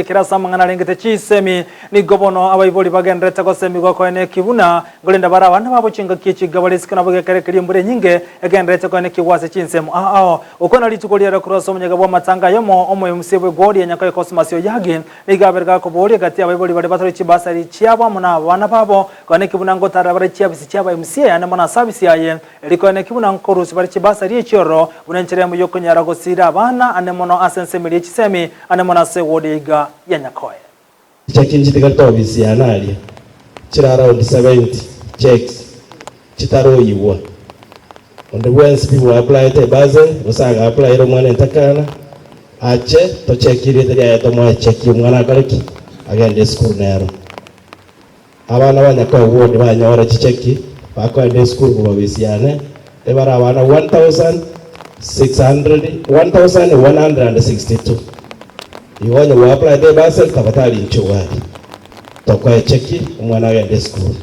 Kirasa mangana lengete chisemi ni gobono abayiboli bagendreta ko semi ko ene kibuna ngolenda bara bana babo chinga kichi gabalisikana boge kare kirimbure nyinge agendreta ko ene kiwase chinsemu ukona litukolera kuroso munyaga bwa matanga yomo omo musebwe godi yanyakaye kosmasyo yage nigaberga ko boli gati abayiboli bale batari chibasari chiaba muna bana babo ko ene kibuna ngotara bare chiabisi chiaba MC yana mona service yaye liko ene kibuna nkorusi bare chibasari echoro bunenchere mu yokonyara go sira bana ane mono asensemeli chisemi ane mona se godi iga yanyakoye chakinji tikatobisi yanali chirara on 70 checks chitaroyiwa on the ones people apply te base usaga apply ro mwana ntakana ache to chekire te ya to mwa cheki mwana kariki agende school nero abana banyakoye wodi banyora chicheki bakwende school kuba bisiyane ebara abana 1162 Iwanyo wa apply de base tafadhali nchowali. Tokwa cheki mwana wa school.